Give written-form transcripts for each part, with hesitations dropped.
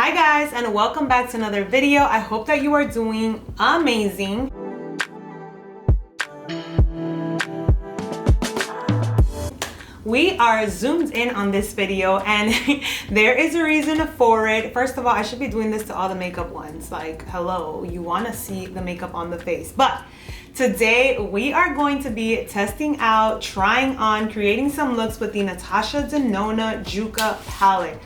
Hi guys, and welcome back to another video. I hope that you are doing amazing. We are zoomed in on this video and there is a reason for it. First of all, I should be doing this to all the makeup ones. Like, hello, you want to see the makeup on the face. But today we are going to be testing out, trying on, creating some looks with the NATASHA DENONA YUCCA palette.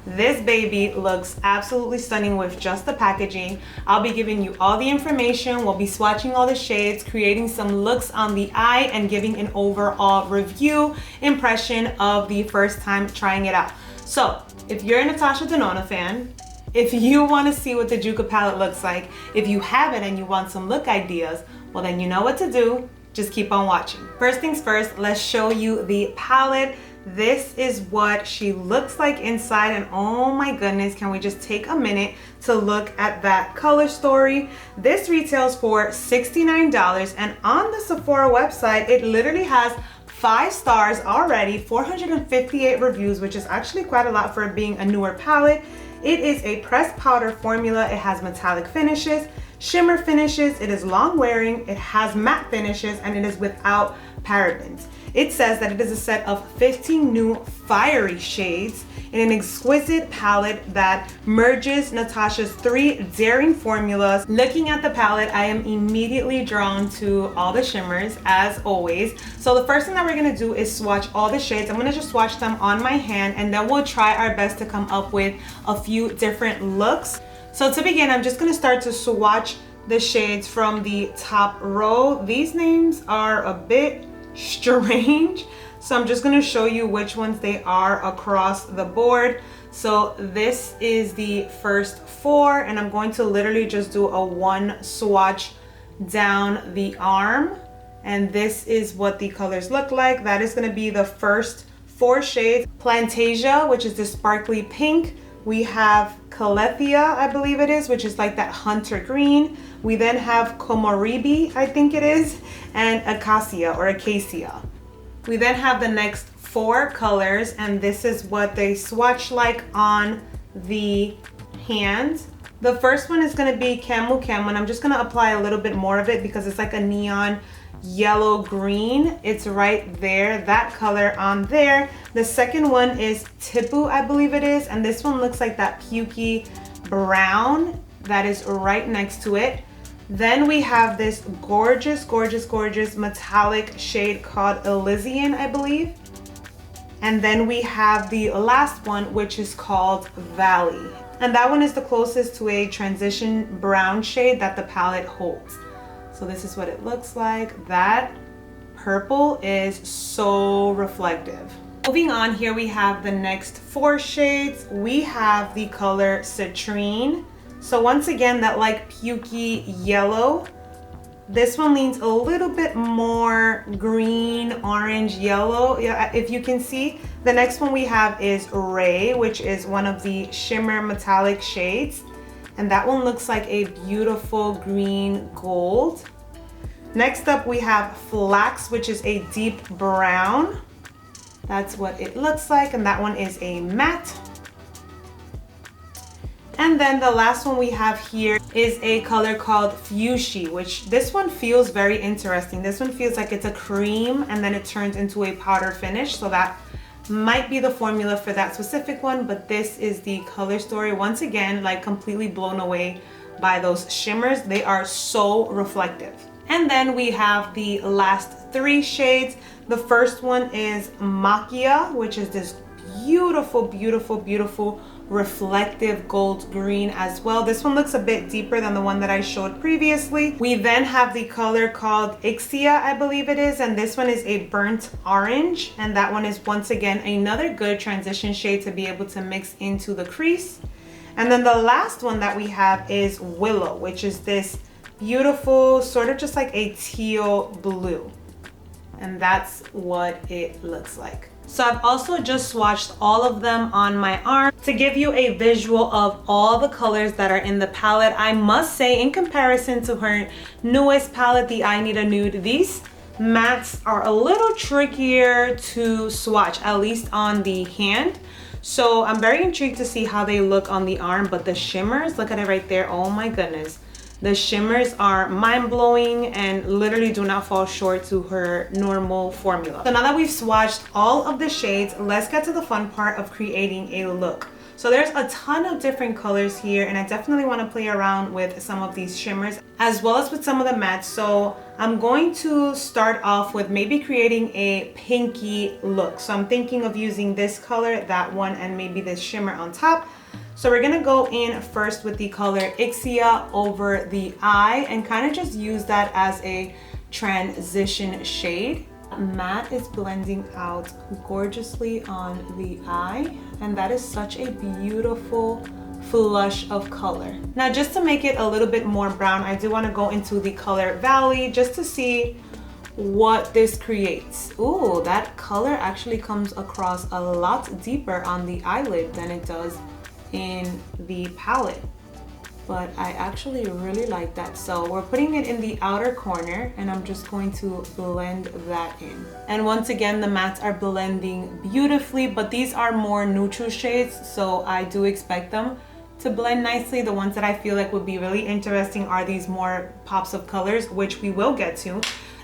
This baby looks absolutely stunning with just the packaging. I'll be giving you all the information. We'll be swatching all the shades, creating some looks on the eye, and giving an overall review impression of the first time trying it out. So if you're a NATASHA DENONA fan, if you want to see what the YUCCA palette looks like, if you have it and you want some look ideas, well then you know what to do. Just keep on watching. First things first, let's show you the palette. This is what she looks like inside, and oh my goodness, can we just take a minute to look at that color story. This retails for $69, and on the Sephora website it literally has 5 stars already, 458 reviews, which is actually quite a lot for it being a newer palette. It is a pressed powder formula. It has metallic finishes, shimmer finishes, it is long wearing, it has matte finishes, and it is without parabens. It says that it is a set of 15 new fiery shades in an exquisite palette that merges Natasha's 3 daring formulas. Looking at the palette, I am immediately drawn to all the shimmers, as always. So the first thing that we're gonna do is swatch all the shades. I'm gonna just swatch them on my hand, and then we'll try our best to come up with a few different looks. So to begin, I'm just gonna start to swatch the shades from the top row. These names are a bit strange, so I'm just going to show you which ones they are across the board. So this is the first 4, and I'm going to literally just do a 1 swatch down the arm, and this is what the colors look like. That is going to be the first 4 shades. Plantasia, which is the sparkly pink. We have Calethea, I believe it is, which is like that hunter green. We then have Komoribi, I think it is, and Acacia or Acacia. We then have the next 4 colors, and this is what they swatch like on the hand. The first one is going to be Camel Camo, and I'm just going to apply a little bit more of it because it's like a neon yellow green. It's right there, that color on there. The second one is Tipu, I believe it is, and this one looks like that pukey brown that is right next to it. Then we have this gorgeous metallic shade called Elysian, I believe. And then we have the last one, which is called Valley, and that one is the closest to a transition brown shade that the palette holds. So this is what it looks like. That purple is so reflective. Moving on, here we have the next 4 shades. We have the color Citrine. So once again, that like pukey yellow. This one leans a little bit more green, orange, yellow. Yeah, if you can see. The next one we have is Ray, which is one of the shimmer metallic shades. And that one looks like a beautiful green gold. Next up we have Flax, which is a deep brown. That's what it looks like, and that one is a matte. And then the last one we have here is a color called Fuchsia, which this one feels very interesting. This one feels like it's a cream and then it turns into a powder finish. So that might be the formula for that specific one, but this is the color story. Once again, like completely blown away by those shimmers. They are so reflective. And then we have the last 3 shades. The first one is Machia, which is this beautiful reflective gold green as well. This one looks a bit deeper than the one that I showed previously. We then have the color called Ixia, I believe it is, and this one is a burnt orange, and that one is once again another good transition shade to be able to mix into the crease. And then the last one that we have is Willow, which is this beautiful sort of just like a teal blue, and that's what it looks like. So I've also just swatched all of them on my arm to give you a visual of all the colors that are in the palette. I must say, in comparison to her newest palette, the I Need a Nude, these mattes are a little trickier to swatch, at least on the hand. So I'm very intrigued to see how they look on the arm, but the shimmers, look at it right there. Oh my goodness. The shimmers are mind-blowing and literally do not fall short to her normal formula. So now that we've swatched all of the shades, let's get to the fun part of creating a look. So there's a ton of different colors here, and I definitely want to play around with some of these shimmers as well as with some of the mattes. So I'm going to start off with maybe creating a pinky look. So I'm thinking of using this color, that one, and maybe this shimmer on top. So we're gonna go in first with the color Ixia over the eye and kind of just use that as a transition shade. Matte is blending out gorgeously on the eye, and that is such a beautiful flush of color. Now, just to make it a little bit more brown, I do want to go into the color Valley just to see what this creates. Ooh, that color actually comes across a lot deeper on the eyelid than it does in the palette, but I actually really like that. So we're putting it in the outer corner, and I'm just going to blend that in. And once again, the mattes are blending beautifully, but these are more neutral shades, so I do expect them to blend nicely. The ones that I feel like would be really interesting are these more pops of colors, which we will get to.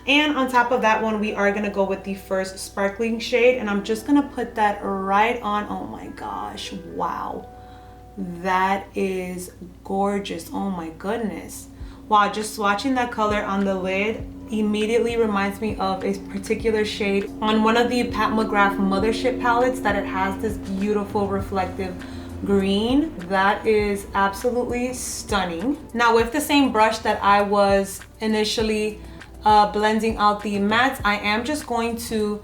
And on top of that one, we are gonna go with the first sparkling shade, and I'm just gonna put that right on. Oh my gosh, wow. That is gorgeous. Oh my goodness. Wow, just swatching that color on the lid immediately reminds me of a particular shade on one of the Pat McGrath Mothership palettes that it has this beautiful reflective green. That is absolutely stunning. Now, with the same brush that I was initially blending out the mattes, I am just going to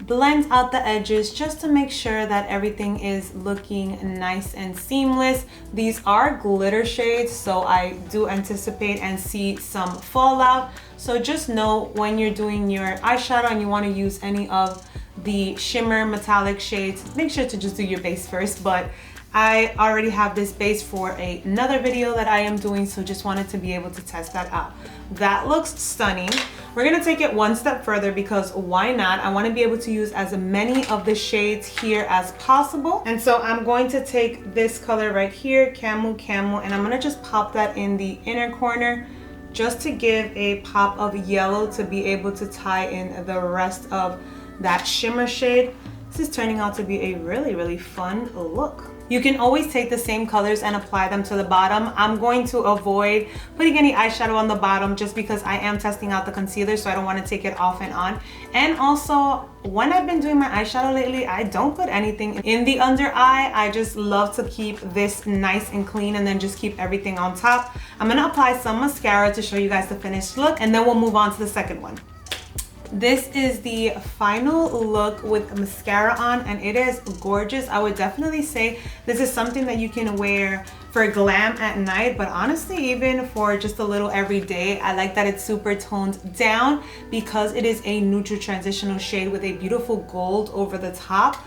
blend out the edges just to make sure that everything is looking nice and seamless. These are glitter shades, so I do anticipate and see some fallout. So just know when you're doing your eyeshadow and you want to use any of the shimmer metallic shades, make sure to just do your base first. But I already have this base for another video that I am doing, so just wanted to be able to test that out. That looks stunning. We're gonna take it one step further because why not? I wanna be able to use as many of the shades here as possible. And so I'm going to take this color right here, Camel Camel, and I'm gonna just pop that in the inner corner just to give a pop of yellow to be able to tie in the rest of that shimmer shade. This is turning out to be a really, really fun look. You can always take the same colors and apply them to the bottom. I'm going to avoid putting any eyeshadow on the bottom just because I am testing out the concealer, so I don't want to take it off and on. And also, when I've been doing my eyeshadow lately, I don't put anything in the under eye. I just love to keep this nice and clean and then just keep everything on top. I'm gonna apply some mascara to show you guys the finished look, and then we'll move on to the second one. This is the final look with mascara on, and it is gorgeous. I would definitely say this is something that you can wear for glam at night, but honestly, even for just a little everyday, I like that it's super toned down because it is a neutral transitional shade with a beautiful gold over the top.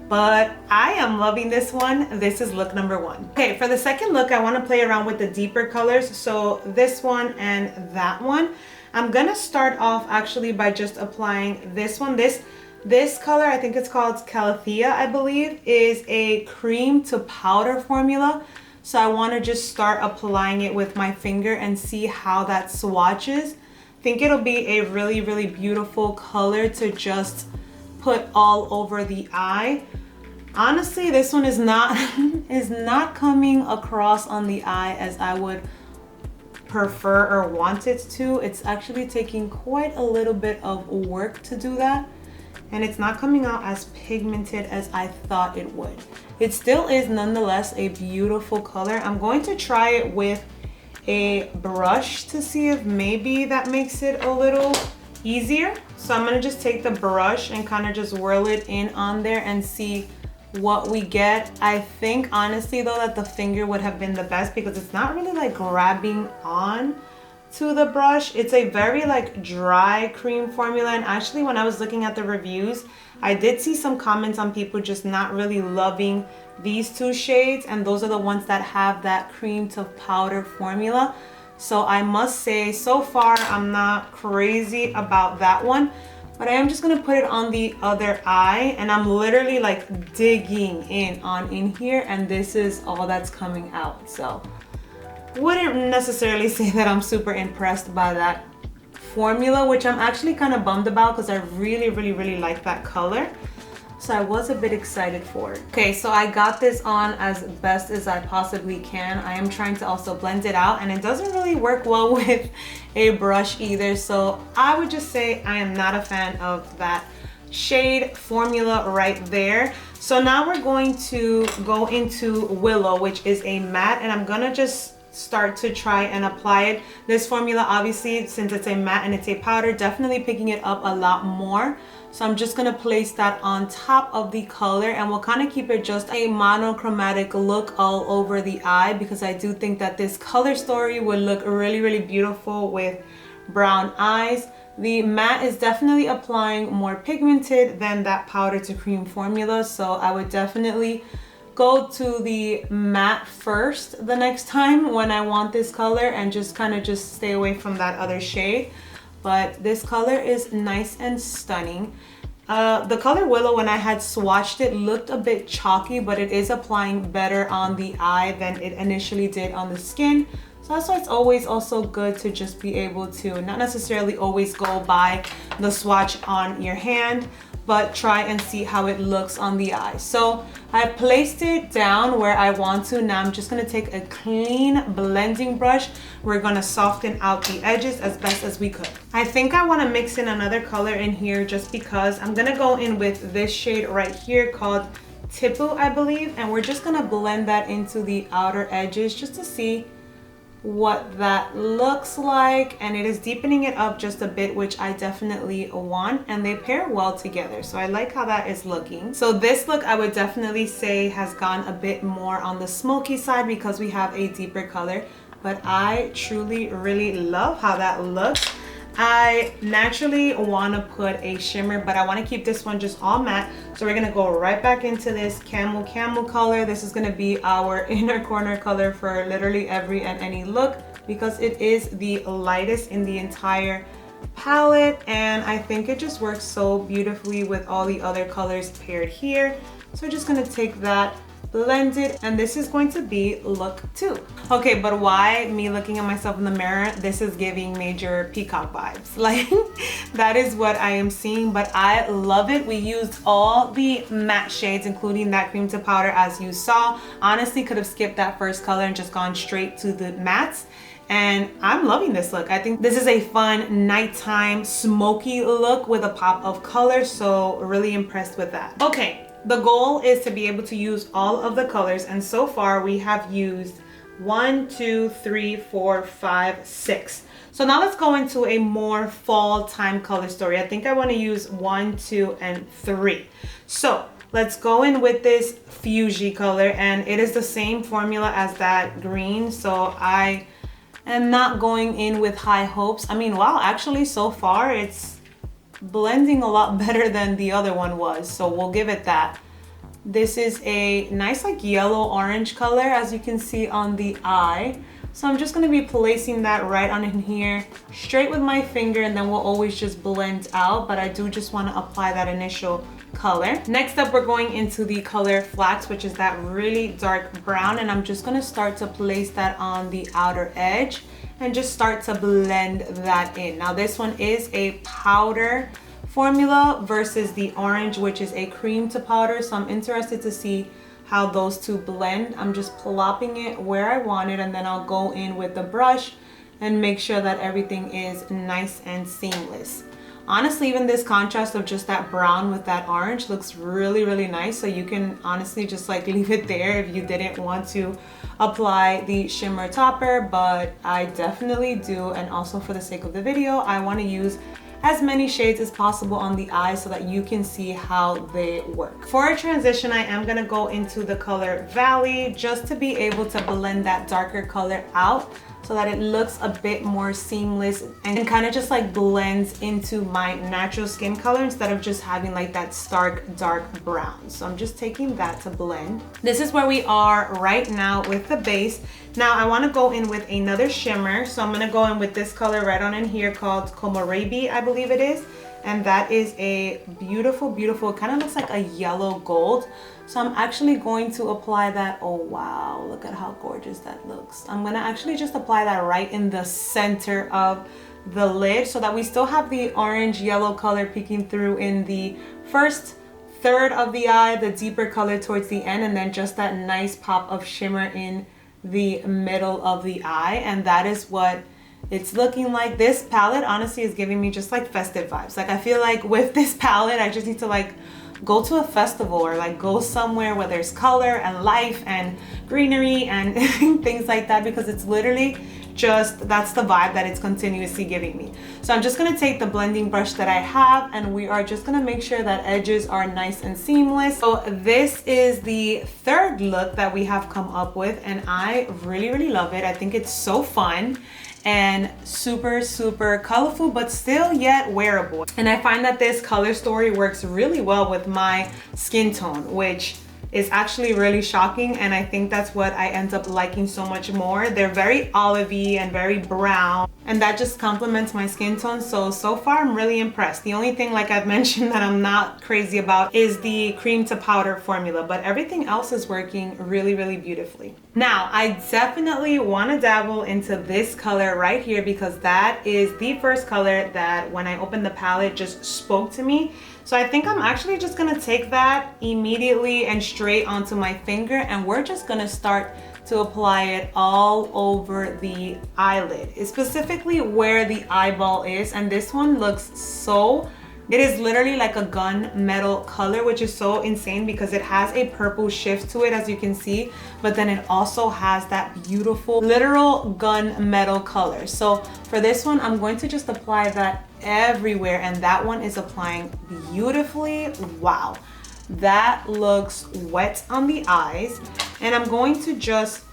But I am loving this one. This is look number one. Okay, for the second look, I want to play around with the deeper colors. So this one and that one. I'm gonna start off actually by just applying this one. This color, I think it's called Calathea, I believe, is a cream to powder formula. So I want to just start applying it with my finger and see how that swatches. I think it'll be a really, really beautiful color to just put all over the eye. Honestly, this one is not is not coming across on the eye as I would prefer or want it to. It's actually taking quite a little bit of work to do that, and it's not coming out as pigmented as I thought it would. It still is nonetheless a beautiful color. I'm going to try it with a brush to see if maybe that makes it a little easier. So I'm gonna just take the brush and kind of just whirl it in on there and see what we get. I think honestly though that the finger would have been the best because it's not really like grabbing on to the brush. It's a very like dry cream formula, and actually when I was looking at the reviews, I did see some comments on people just not really loving these two shades, and those are the ones that have that cream to powder formula. So I must say so far I'm not crazy about that one. but I am just gonna put it on the other eye, and I'm literally like digging in here, and this is all that's coming out. So wouldn't necessarily say that I'm super impressed by that formula, which I'm actually kind of bummed about because I really like that color. So I was a bit excited for it. Okay, so I got this on as best as I possibly can. I am trying to also blend it out, and it doesn't really work well with a brush either. So I would just say I am not a fan of that shade formula right there. So now we're going to go into Willow, which is a matte, and I'm gonna just start to try and apply it. This formula, obviously, since it's a matte and it's a powder, definitely picking it up a lot more. So I'm just gonna place that on top of the color, and we'll kind of keep it just a monochromatic look all over the eye, because I do think that this color story would look really beautiful with brown eyes. The matte is definitely applying more pigmented than that powder to cream formula, so I would definitely go to the matte first the next time when I want this color, and just kind of just stay away from that other shade. But this color is nice and stunning. The color Willow, when I had swatched it, looked a bit chalky, but it is applying better on the eye than it initially did on the skin. So that's why it's always also good to just be able to not necessarily always go by the swatch on your hand, but try and see how it looks on the eye. So I've placed it down where I want to. Now I'm just gonna take a clean blending brush. We're gonna soften out the edges as best as we could. I think I wanna mix in another color in here just because I'm gonna go in with this shade right here called Tipu, I believe, and we're just gonna blend that into the outer edges just to see what that looks like. And it is deepening it up just a bit, which I definitely want, and they pair well together, so I like how that is looking. So this look, I would definitely say, has gone a bit more on the smoky side because we have a deeper color, but I truly really love how that looks. I naturally want to put a shimmer, but I want to keep this one just all matte. So we're going to go right back into this camel color. This is going to be our inner corner color for literally every and any look, because it is the lightest in the entire palette, and I think it just works so beautifully with all the other colors paired here. So we're just going to take that, blend it, and this is going to be look 2. Okay, but why me looking at myself in the mirror? This is giving major peacock vibes. Like, that is what I am seeing, but I love it. We used all the matte shades, including that cream to powder, as you saw. Honestly, could have skipped that first color and just gone straight to the mattes. And I'm loving this look. I think this is a fun nighttime smoky look with a pop of color, so really impressed with that. Okay. The goal is to be able to use all of the colors, and so far we have used 1, 2, 3, 4, 5, 6. So now let's go into a more fall time color story. I think I want to use 1, 2, and 3. So let's go in with this Fuchsia color, and it is the same formula as that green, so I am not going in with high hopes. I mean, wow, actually so far it's blending a lot better than the other one was, so we'll give it that. This is a nice like yellow orange color, as you can see on the eye. So I'm just going to be placing that right on in here straight with my finger, and then we'll always just blend out, but I do just want to apply that initial color. Next up, we're going into the color Flax, which is that really dark brown, and I'm just going to start to place that on the outer edge and just start to blend that in. Now this one is a powder formula versus the orange, which is a cream to powder, so I'm interested to see how those two blend. I'm just plopping it where I want it, and then I'll go in with the brush and make sure that everything is nice and seamless. Honestly, even this contrast of just that brown with that orange looks really nice, so you can honestly just like leave it there if you didn't want to apply the shimmer topper, but I definitely do. And also, for the sake of the video, I want to use as many shades as possible on the eye so that you can see how they work. For a transition, I am going to go into the color Valley just to be able to blend that darker color out so that it looks a bit more seamless and kind of just like blends into my natural skin color instead of just having like that stark dark brown. So I'm just taking that to blend. This is where we are right now with the base. Now I want to go in with another shimmer, so I'm going to go in with this color right on in here called Komorebi, I believe it is. and that is a beautiful, beautiful, kind of looks like a yellow gold. So I'm actually going to apply that. Oh wow, look at how gorgeous that looks. I'm gonna actually just apply that right in the center of the lid so that we still have the orange yellow color peeking through in the first third of the eye, the deeper color towards the end, and then just that nice pop of shimmer in the middle of the eye. And that is what it's looking like. This palette honestly is giving me just like festive vibes. Like I feel like with this palette I just need to like go to a festival or like go somewhere where there's color and life and greenery and things like that, because it's literally just, that's the vibe that it's continuously giving me. So I'm just gonna take the blending brush that I have, and we are just gonna make sure that edges are nice and seamless. So this is the third look that we have come up with, and I really love it. I think it's so fun and super colorful, but still yet wearable. And I find that this color story works really well with my skin tone, which is actually really shocking, and I think that's what I end up liking so much more. They're very olivey and very brown, and that just complements my skin tone. So far I'm really impressed. The only thing, like I've mentioned, that I'm not crazy about is the cream to powder formula, but everything else is working really beautifully. Now I definitely want to dabble into this color right here, because that is the first color that when I opened the palette just spoke to me. So I think I'm actually just gonna take that immediately and straight onto my finger, and we're just gonna start to apply it all over the eyelid, specifically where the eyeball is. And this one looks so, it is literally like a gunmetal color, which is so insane because it has a purple shift to it, as you can see, but then it also has that beautiful literal gunmetal color. So for this one, I'm going to just apply that everywhere, and that one is applying beautifully. Wow, that looks wet on the eyes. And I'm going to just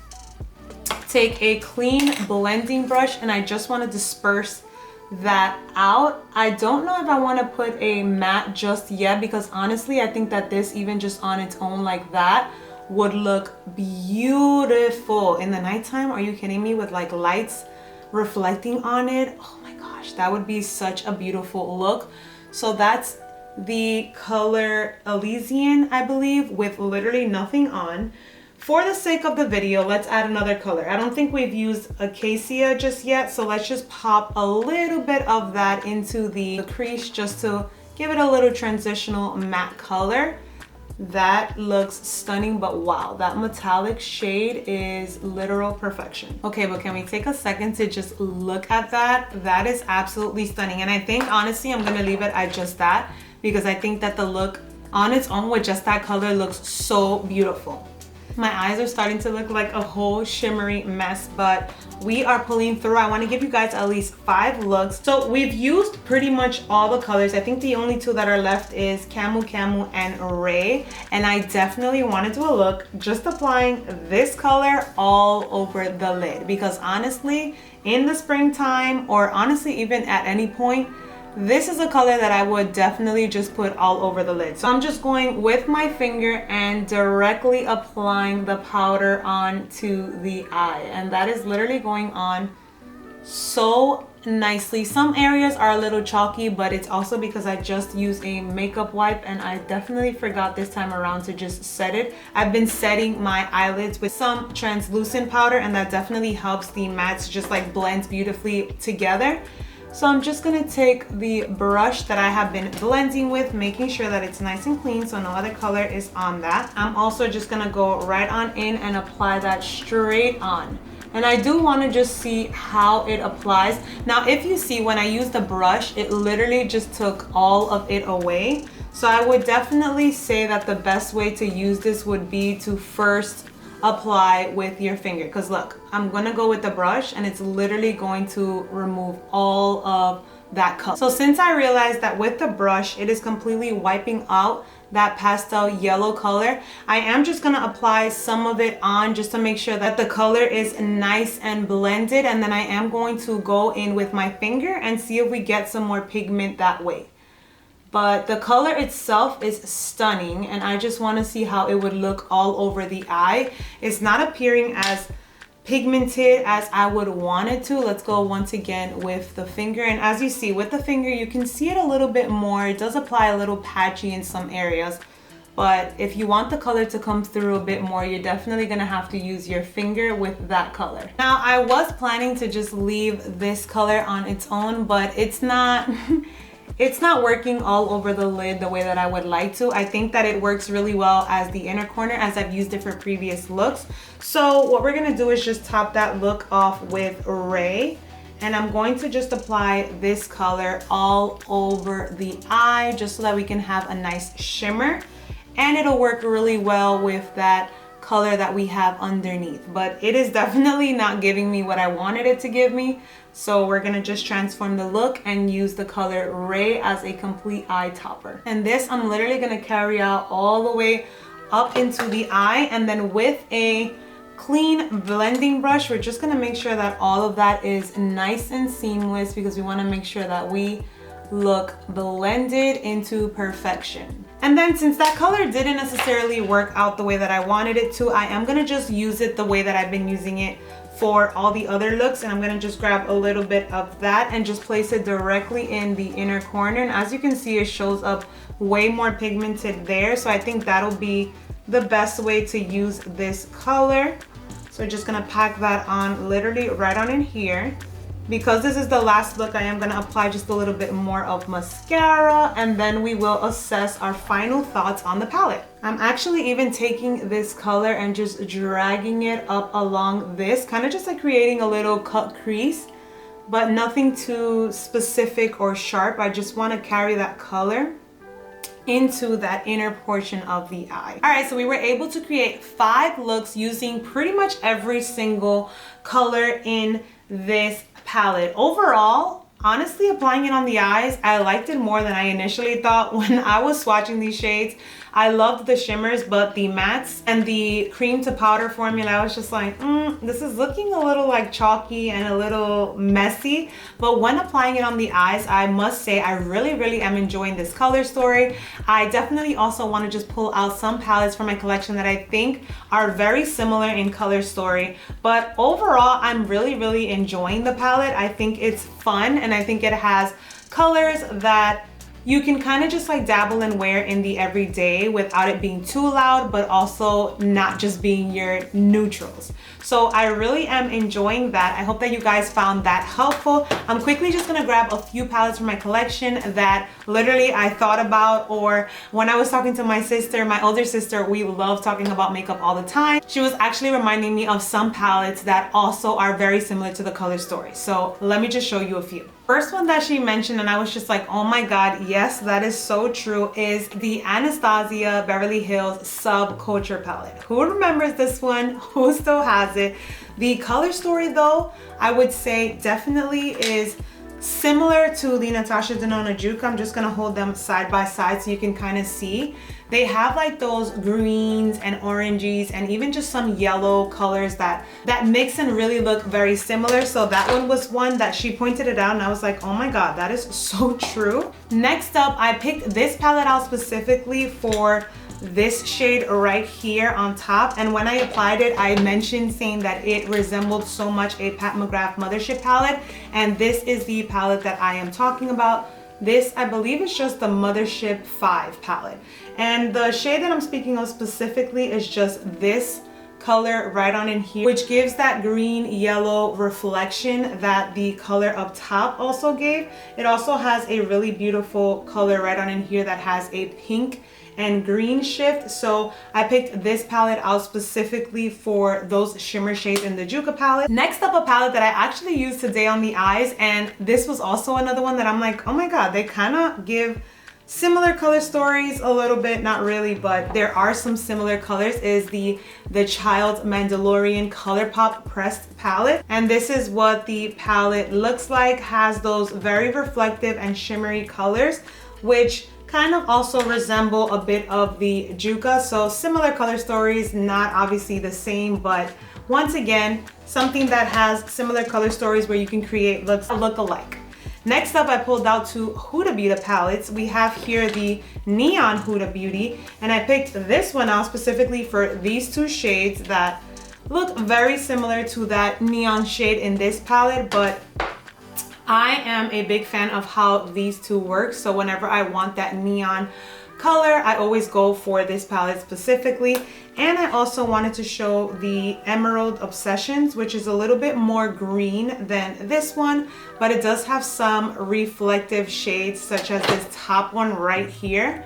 take a clean blending brush, and I just want to disperse that out. I don't know if I want to put a matte just yet, because honestly I think that this, even just on its own like that, would look beautiful in the nighttime. Are you kidding me? With like lights reflecting on it, oh my gosh, that would be such a beautiful look. So that's the color Elysian, I believe, with literally nothing on. For the sake of the video, let's add another color. I don't think we've used Acacia just yet, so let's just pop a little bit of that into the crease just to give it a little transitional matte color. That looks stunning, but wow, that metallic shade is literal perfection. Okay, but can we take a second to just look at that? That is absolutely stunning. And I think honestly I'm gonna leave it at just that, because I think that the look on its own with just that color looks so beautiful. My eyes are starting to look like a whole shimmery mess, but we are pulling through. I want to give you guys at least 5 looks. So we've used pretty much all the colors. I think the only 2 that are left is Camel and Ray. And I definitely want to do a look just applying this color all over the lid, because honestly, in the springtime, or honestly even at any point, this is a color that I would definitely just put all over the lid. So I'm just going with my finger and directly applying the powder onto the eye. And that is literally going on so nicely. Some areas are a little chalky, but it's also because I just used a makeup wipe, and I definitely forgot this time around to just set it. I've been setting my eyelids with some translucent powder, and that definitely helps the mattes just like blend beautifully together. So I'm just gonna take the brush that I have been blending with, making sure that it's nice and clean so no other color is on that. I'm also just gonna go right on in and apply that straight on. And I do wanna just see how it applies. Now, if you see, when I use the brush, it literally just took all of it away. So I would definitely say that the best way to use this would be to first apply with your finger, because look, I'm gonna go with the brush and it's literally going to remove all of that color. So since I realized that with the brush it is completely wiping out that pastel yellow color, I am just gonna apply some of it on just to make sure that the color is nice and blended, and then I am going to go in with my finger and see if we get some more pigment that way. But the color itself is stunning, and I just want to see how it would look all over the eye. It's not appearing as pigmented as I would want it to. Let's go once again with the finger. And as you see with the finger, you can see it a little bit more. It does apply a little patchy in some areas. But if you want the color to come through a bit more, you're definitely gonna have to use your finger with that color. Now, I was planning to just leave this color on its own, but it's not, it's not working all over the lid the way that I would like to. I think that it works really well as the inner corner, as I've used it for previous looks. So what we're gonna do is just top that look off with Ray. And I'm going to just apply this color all over the eye just so that we can have a nice shimmer. And it'll work really well with that color that we have underneath. But it is definitely not giving me what I wanted it to give me. So we're gonna just transform the look and use the color Ray as a complete eye topper. And this I'm literally gonna carry out all the way up into the eye, and then with a clean blending brush, we're just gonna make sure that all of that is nice and seamless, because we wanna make sure that we look blended into perfection. And then since that color didn't necessarily work out the way that I wanted it to, I am gonna just use it the way that I've been using it for all the other looks. And I'm gonna just grab a little bit of that and just place it directly in the inner corner. And as you can see, it shows up way more pigmented there. So I think that'll be the best way to use this color. So we're just gonna pack that on literally right on in here. Because this is the last look, I am gonna apply just a little bit more of mascara, and then we will assess our final thoughts on the palette. I'm actually even taking this color and just dragging it up along this, kind of just like creating a little cut crease, but nothing too specific or sharp. I just wanna carry that color into that inner portion of the eye. All right, so we were able to create 5 looks using pretty much every single color in this palette. Overall, honestly, applying it on the eyes, I liked it more than I initially thought. When I was swatching these shades, I loved the shimmers, but the mattes and the cream to powder formula, I was just like, this is looking a little like chalky and a little messy. But when applying it on the eyes, I must say I really am enjoying this color story. I definitely also want to just pull out some palettes from my collection that I think are very similar in color story. But overall, I'm really enjoying the palette. I think it's fun, and I think it has colors that you can kind of just like dabble and wear in the everyday without it being too loud, but also not just being your neutrals. So I really am enjoying that. I hope that you guys found that helpful. I'm quickly just gonna grab a few palettes from my collection that literally I thought about, or when I was talking to my sister, my older sister, we love talking about makeup all the time. She was actually reminding me of some palettes that also are very similar to the color story. So let me just show you a few. First one that she mentioned, and I was just like, oh my God, yes, that is so true, is the Anastasia Beverly Hills Subculture palette. Who remembers this one? Who still has it? The color story though, I would say definitely is similar to the NATASHA Denona Yucca. I'm just gonna hold them side by side so you can kind of see. They have like those greens and oranges and even just some yellow colors that mix and really look very similar. So that one was one that she pointed it out, and I was like, oh my God, that is so true. Next up, I picked this palette out specifically for this shade right here on top, and when I applied it, I mentioned saying that it resembled so much a Pat McGrath Mothership palette, and this is the palette that I am talking about. This, I believe, is just the Mothership 5 palette, and the shade that I'm speaking of specifically is just this color right on in here, which gives that green yellow reflection that the color up top also gave. It also has a really beautiful color right on in here that has a pink and green shift. So I picked this palette out specifically for those shimmer shades in the Yucca palette. Next up, a palette that I actually used today on the eyes, and this was also another one that I'm like, oh my God, they kind of give similar color stories a little bit, not really, but there are some similar colors, is the Child Mandalorian ColourPop pressed palette. And this is what the palette looks like, has those very reflective and shimmery colors, which kind of also resemble a bit of the Yucca. So similar color stories, not obviously the same, but once again, something that has similar color stories where you can create looks look alike. Next up, I pulled out 2 Huda Beauty palettes. We have here the Neon Huda Beauty, and I picked this one out specifically for these 2 shades that look very similar to that neon shade in this palette, but I am a big fan of how these two work. So whenever I want that neon color, I always go for this palette specifically. And I also wanted to show the Emerald Obsessions, which is a little bit more green than this one, but it does have some reflective shades such as this top one right here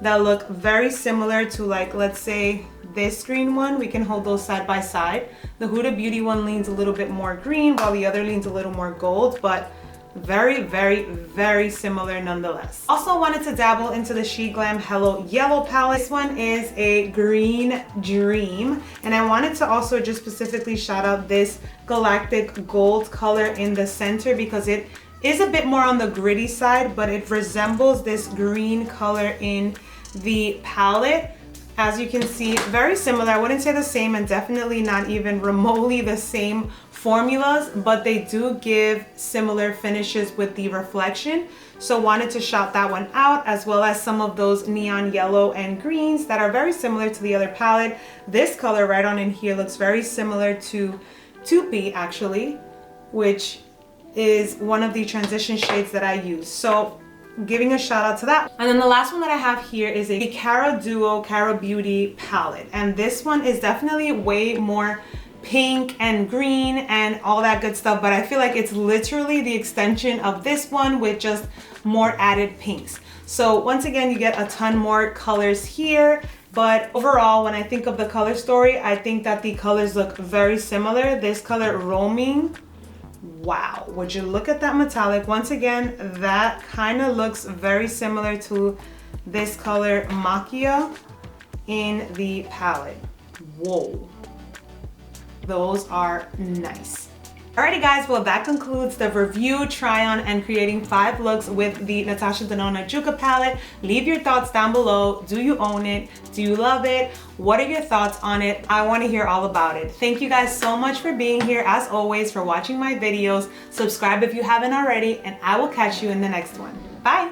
that look very similar to, like, let's say this green one. We can hold those side by side. The Huda Beauty one leans a little bit more green while the other leans a little more gold, but very, very, very similar nonetheless. Also wanted to dabble into the She Glam Hello Yellow palette. This one is a green dream, and I wanted to also just specifically shout out this galactic gold color in the center because it is a bit more on the gritty side, but it resembles this green color in the palette. As you can see, very similar. I wouldn't say the same, and definitely not even remotely the same formulas, but they do give similar finishes with the reflection. So wanted to shout that one out, as well as some of those neon yellow and greens that are very similar to the other palette. This color right on in here looks very similar to Tupi actually, which is one of the transition shades that I use. So giving a shout out to that. And then the last one that I have here is a Cara Duo Cara Beauty palette. And this one is definitely way more pink and green and all that good stuff, but I feel like it's literally the extension of this one with just more added pinks. So once again, you get a ton more colors here, but overall, when I think of the color story, I think that the colors look very similar. This color Roaming, wow, would you look at that metallic? Once again, that kind of looks very similar to this color Macchia in the palette. Whoa. Those are nice. Alrighty guys, well that concludes the review, try on, and creating 5 looks with the NATASHA DENONA YUCCA palette. Leave your thoughts down below. Do you own it? Do you love it? What are your thoughts on it? I want to hear all about it. Thank you guys so much for being here, as always, for watching my videos. Subscribe if you haven't already, and I will catch you in the next one. Bye!